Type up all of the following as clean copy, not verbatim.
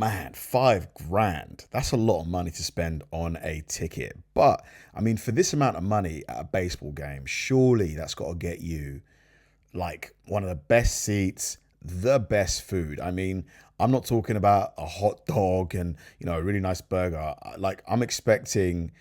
Man, 5 grand. That's a lot of money to spend on a ticket. But, I mean, for this amount of money at a baseball game, surely that's got to get you like one of the best seats, the best food. I mean, I'm not talking about a hot dog and, a really nice burger. Like, I'm expecting,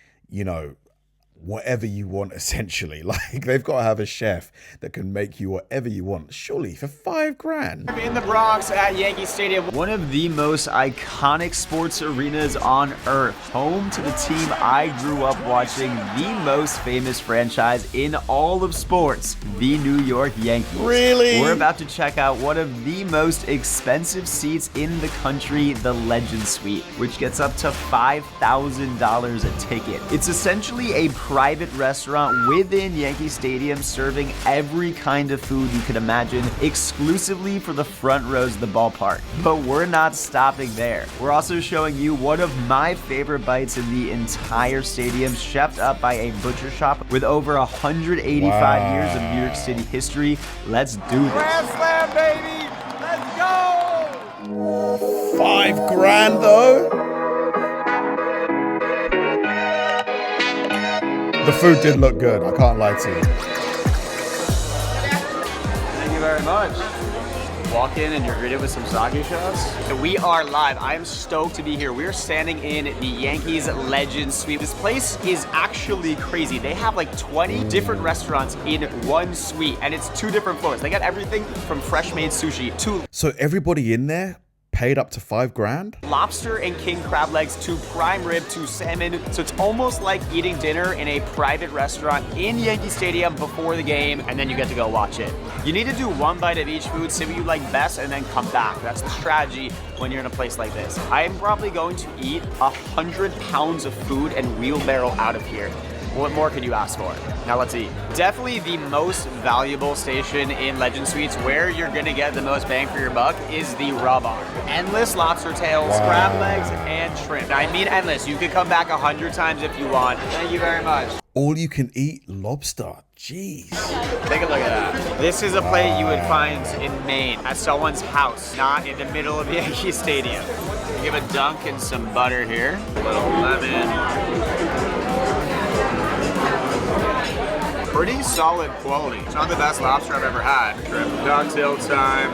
whatever you want, essentially. Like, they've got to have a chef that can make you whatever you want. Surely for 5 grand. In the Bronx at Yankee Stadium, one of the most iconic sports arenas on earth, home to the team I grew up watching, the most famous franchise in all of sports, the New York Yankees. Really? We're about to check out one of the most expensive seats in the country, the Legend Suite, which gets up to $5,000 a ticket. It's essentially a private restaurant within Yankee Stadium serving every kind of food you could imagine exclusively for the front rows of the ballpark. But we're not stopping there. We're also showing you one of my favorite bites in the entire stadium, chefed up by a butcher shop with over 185 years of New York City history. Let's do this. Grand Slam, baby! Let's go! 5 grand though? The food did look good, I can't lie to you. Thank you very much. Walk in and you're greeted with some sake shots. We are live. I am stoked to be here. We're standing in the Yankees Legend Suite. This place is actually crazy. They have like 20 different restaurants in one suite, and it's 2 different floors. They got everything from fresh made sushi to... So everybody in there paid up to 5 grand? lobster and king crab legs to prime rib to salmon. So it's almost like eating dinner in a private restaurant in Yankee Stadium before the game, and then you get to go watch it. You need to do one bite of each food, see what you like best, and then come back. That's the strategy when you're in a place like this. I am probably going to eat 100 pounds of food and wheelbarrow out of here. What more could you ask for? Now let's eat. Definitely the most valuable station in Legend Suites, where you're gonna get the most bang for your buck, is the rub arm. Endless lobster tails, crab legs, and shrimp. I mean endless. You could come back 100 times if you want. Thank you very much. All you can eat lobster. Jeez. Take a look at that. This is a plate you would find in Maine at someone's house, not in the middle of Yankee Stadium. Give a dunk and some butter here. A little lemon. Pretty solid quality. It's not the best lobster I've ever had. Cocktail time.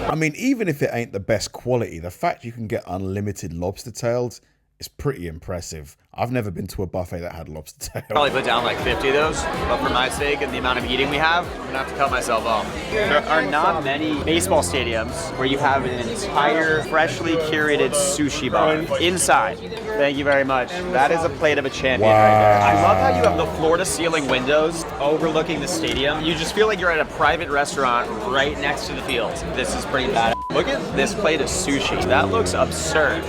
I mean, even if it ain't the best quality, the fact you can get unlimited lobster tails is pretty impressive. I've never been to a buffet that had lobster tails. Probably put down like 50 of those, but for my sake and the amount of eating we have, I'm gonna have to cut myself off. There are not many baseball stadiums where you have an entire freshly curated sushi bar inside. Thank you very much. That is a plate of a champion right there. I love how you have the floor-to-ceiling windows overlooking the stadium. You just feel like you're at a private restaurant right next to the field. This is pretty bad. Look at this plate of sushi. That looks absurd.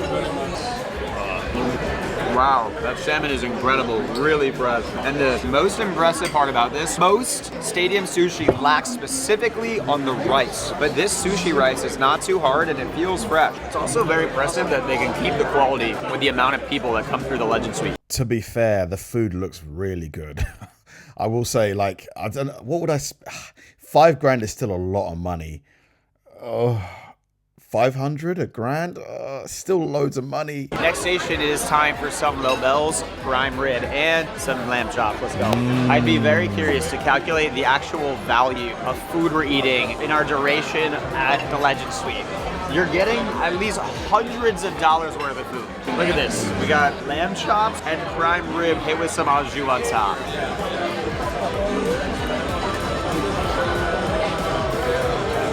Wow, that salmon is incredible, really fresh. And the most impressive part about this, most stadium sushi lacks specifically on the rice, but this sushi rice is not too hard and it feels fresh. It's also very impressive that they can keep the quality with the amount of people that come through the Legend Suite. To be fair, the food looks really good. I will say, like, I don't know, what would I... 5 grand is still a lot of money. Oh... 500, a grand, still loads of money. Next station, it is time for some Lobel's prime rib and some lamb chops. Let's go. I'd be very curious to calculate the actual value of food we're eating in our duration at the Legend Suite. You're getting at least hundreds of dollars worth of food. Look at this. We got lamb chops and prime rib hit with some au jus on top.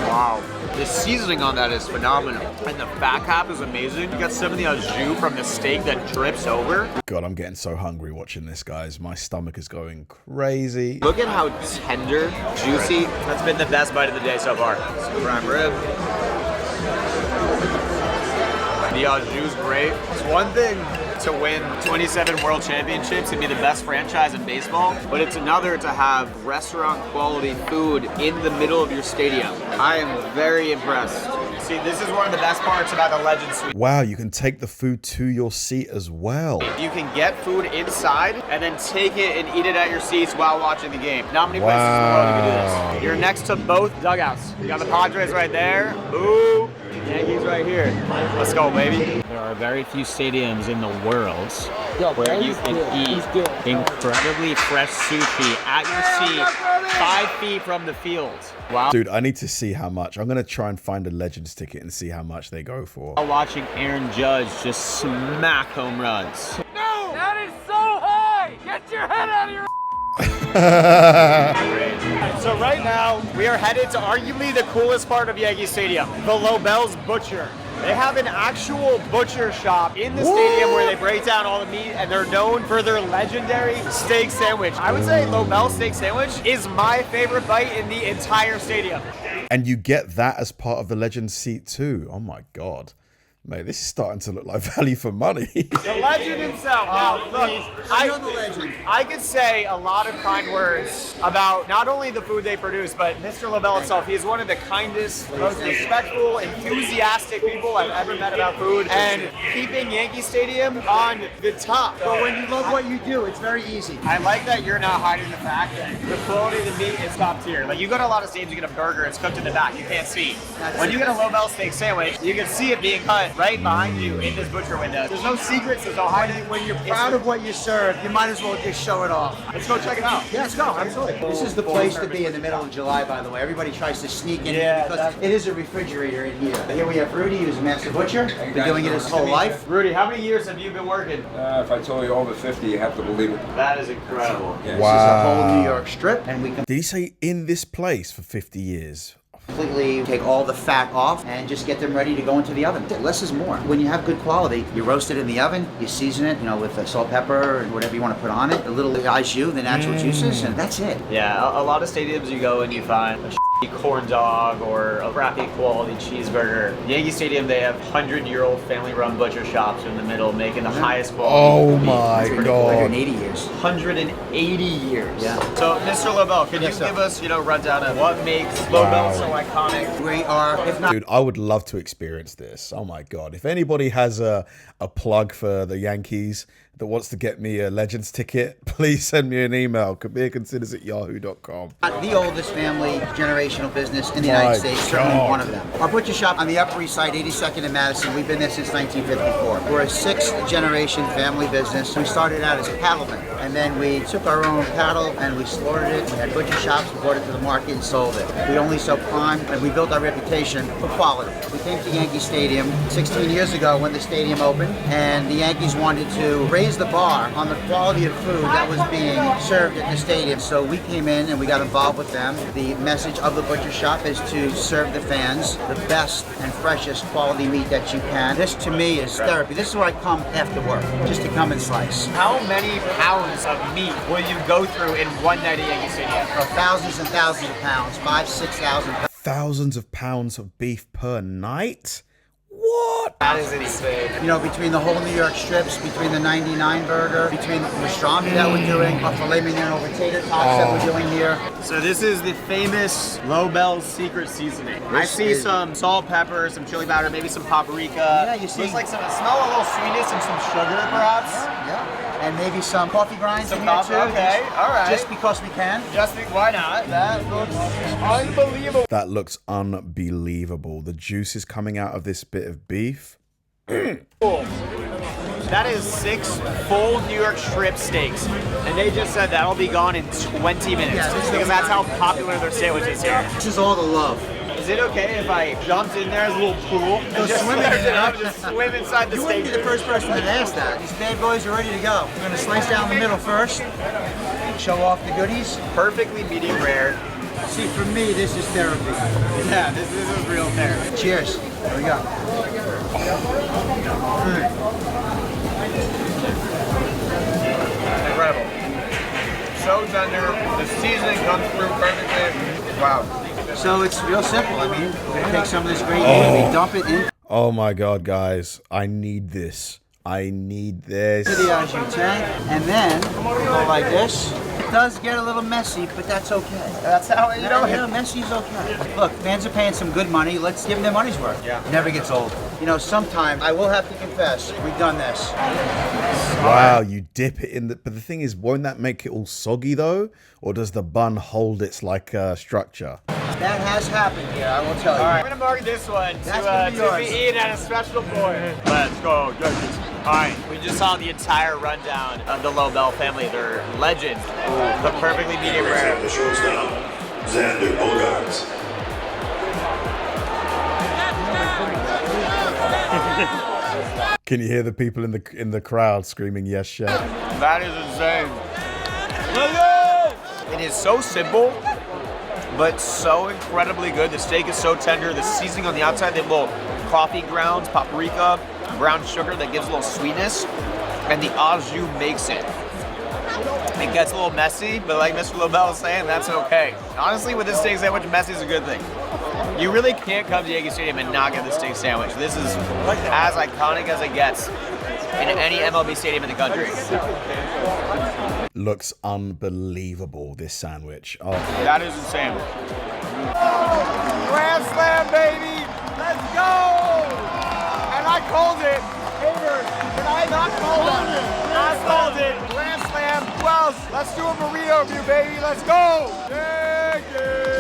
Wow. The seasoning on that is phenomenal. And the fat cap is amazing. You got some of the au jus from the steak that drips over. God, I'm getting so hungry watching this, guys. My stomach is going crazy. Look at how tender, juicy. That's been the best bite of the day so far. Prime rib. The au jus great. It's one thing to win 27 world championships and be the best franchise in baseball, but it's another to have restaurant quality food in the middle of your stadium. I am very impressed. See, this is one of the best parts about the Legend Suite. Wow, you can take the food to your seat as well. You can get food inside and then take it and eat it at your seats while watching the game. Not many places in the world you can do this. You're next to both dugouts. You got the Padres right there. Ooh. Yankees right here. Let's go, baby. There are very few stadiums in the world where you can eat incredibly fresh sushi at your seat 5 feet from the field. Wow. Dude, I need to see how much. I'm going to try and find a Legends ticket and see how much they go for. Watching Aaron Judge just smack home runs. No! That is so high! Get your head out of your So right now, we are headed to arguably the coolest part of Yankee Stadium, the Lobel's Butcher. They have an actual butcher shop in the stadium where they break down all the meat, and they're known for their legendary steak sandwich. I would say Lobel steak sandwich is my favorite bite in the entire stadium. And you get that as part of the Legends seat too. Oh my God. Mate, this is starting to look like value for money. The legend himself. Now, look, I know the legend. I could say a lot of kind words about not only the food they produce, but Mr. Lobel himself. He is one of the kindest, most respectful, enthusiastic people I've ever met about food, and keeping Yankee Stadium on the top. But when you love what you do, it's very easy. I like that you're not hiding the fact that the quality of the meat is top tier. Like, you go to a lot of stadiums, you get a burger, it's cooked in the back, you can't see. When you get a Lobel steak sandwich, you can see it being cut right behind you in this butcher window. There's no secrets, there's no hiding. When you're proud of what you serve, you might as well just show it off. Let's go check it out. Yeah, let's go, absolutely. This is the place to be in the middle of July, by the way. Everybody tries to sneak in here because it is a refrigerator in here. Here we have Rudy, who's a master butcher. Been doing it his whole life. Rudy, how many years have you been working? If I told you over 50, you have to believe it. That is incredible. Yeah. This is a whole New York strip, and we Did he say in this place for 50 years? completely take all the fat off and just get them ready to go into the oven. Less is more. When you have good quality, you roast it in the oven, you season it, with salt, pepper, and whatever you want to put on it, a little au jus, the natural juices, and that's it. Yeah, a lot of stadiums you go and you find a corn dog or a crappy quality cheeseburger. Yankee Stadium, they have 100-year-old family-run butcher shops in the middle making the highest quality. Oh my God. 180 years. 180 years. Yeah. So, Mr. Lobel, can you give us, rundown of what makes Lobel so iconic? We are, if not... Dude, I would love to experience this. Oh my God. If anybody has a plug for the Yankees that wants to get me a Legends ticket, please send me an email, kabirconsiders@yahoo.com. The oldest family generational business in the United States, certainly one of them. Our butcher shop on the Upper East Side, 82nd and Madison, we've been there since 1954. We're a 6th generation family business. We started out as cattlemen, and then we took our own cattle and we slaughtered it. We had butcher shops, we brought it to the market and sold it. We only sell prime, and we built our reputation for quality. We came to Yankee Stadium 16 years ago when the stadium opened, and the Yankees wanted to raise the bar on the quality of food that was being served at the stadium. So we came in and we got involved with them. The message of the butcher shop is to serve the fans the best and freshest quality meat that you can. This to me is therapy. This is where I come after work, just to come and slice. How many pounds of meat will you go through in one night at Yankee Stadium? Thousands and thousands of pounds, 5,000 to 6,000 pounds. Thousands of pounds of beef per night? What? That is insane. Between the whole New York strips, between the 99 burger, between the pastrami that we're doing, our filet mignon over tater tots that we're doing here. So this is the famous Lobel's secret seasoning. I see some salt, pepper, some chili powder, maybe some paprika. Yeah, you see. Looks like smell a little sweetness and some sugar, perhaps. Yeah. And maybe some coffee grinds Some in here coffee, too. okay, all right. Just because we can. Why not? That looks unbelievable. That looks unbelievable. The juice is coming out of this bit of beef. That is 6 full New York strip steaks, and they just said that'll be gone in 20 minutes, because that's how popular their sandwich is here. This is all the love. Is it okay if I jumped in there as a little pool and just swim swim inside the You steak? wouldn't be the first person to ask that. These bad boys are ready to go. We're gonna slice down the middle first, show off the goodies. Perfectly medium rare. See, for me, this is therapy. Yeah, this is real therapy. Cheers. There we go. Incredible. So tender. The seasoning comes through perfectly. Wow. So it's real simple. I mean, we take some of this great meat, we dump it in. Oh my God, guys. I need this. I need this. To the au jus tank, and then go like this. It does get a little messy, but that's okay. That's how you know it. Messy is okay. Look, fans are paying some good money. Let's give them their money's worth. Yeah. It never gets old. You know, sometimes I will have to confess, we've done this. Wow, you dip it in the... But the thing is, won't that make it all soggy, though? Or does the bun hold its, like, structure? That has happened here, I will tell you. All right, we're gonna mark this one to be eaten at a special point. Let's go, Yankees. All right, we just saw the entire rundown of the Lobel family. They're legends. The perfectly medium rare. The shortstop, Xander Bogaerts. Can you hear the people in the crowd screaming, yes, chef? That is insane. It is so simple, but so incredibly good. The steak is so tender. The seasoning on the outside, they have little coffee grounds, paprika, brown sugar that gives a little sweetness, and the au jus makes it. It gets a little messy, but like Mr. Lobel was saying, that's okay. Honestly, with this steak sandwich, messy is a good thing. You really can't come to Yankee Stadium and not get the steak sandwich. This is as iconic as it gets in any MLB stadium in the country. Looks unbelievable, this sandwich. Oh. That is insane. Grand slam, baby! Let's go! And I called it. Did I not call it? I called it. Grand slam. Who else? Let's do a burrito review, baby. Let's go! Yankees!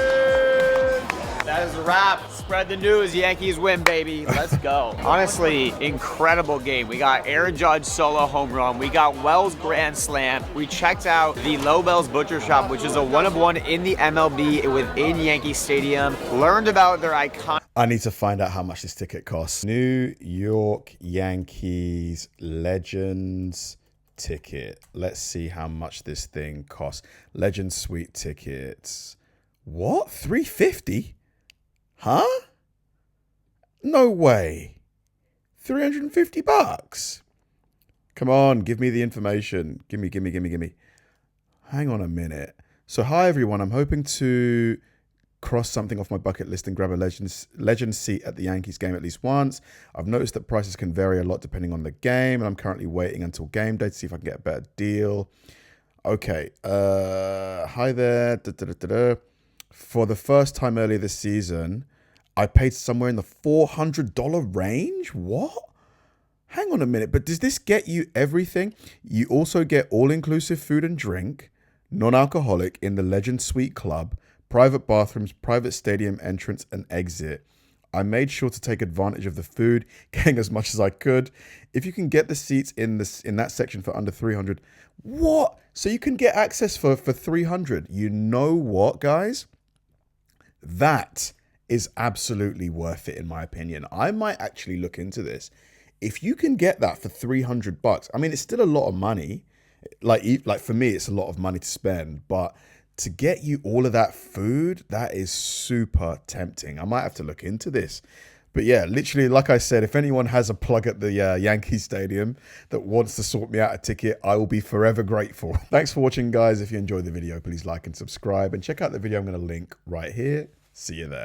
That is a wrap. Spread the news. Yankees win, baby. Let's go. Honestly, incredible game. We got Aaron Judge solo home run. We got Wells grand slam. We checked out the Lobel's Butcher Shop, which is a one-of-one in the MLB within Yankee Stadium. Learned about their iconic... I need to find out how much this ticket costs. New York Yankees Legends ticket. Let's see how much this thing costs. Legends Suite tickets. What? $350? Huh? No way. $350? Come on, give me the information. Gimme. Hang on a minute. So hi everyone, I'm hoping to cross something off my bucket list and grab a legend seat at the Yankees game at least once. I've noticed that prices can vary a lot depending on the game, and I'm currently waiting until game day to see if I can get a better deal. Okay, hi there. For the first time earlier this season, I paid somewhere in the $400 range? What? Hang on a minute, but does this get you everything? You also get all-inclusive food and drink, non-alcoholic in the Legend Suite Club, private bathrooms, private stadium entrance and exit. I made sure to take advantage of the food, getting as much as I could. If you can get the seats in that section for under $300, what? So you can get access for $300. You know what, guys? That is absolutely worth it, in my opinion. I might actually look into this. If you can get that for $300, I mean, it's still a lot of money. Like for me, it's a lot of money to spend, but to get you all of that food, that is super tempting. I might have to look into this. But yeah, literally, like I said, if anyone has a plug at the Yankee Stadium that wants to sort me out a ticket, I will be forever grateful. Thanks for watching, guys. If you enjoyed the video, please like and subscribe, and check out the video I'm going to link right here. See you there.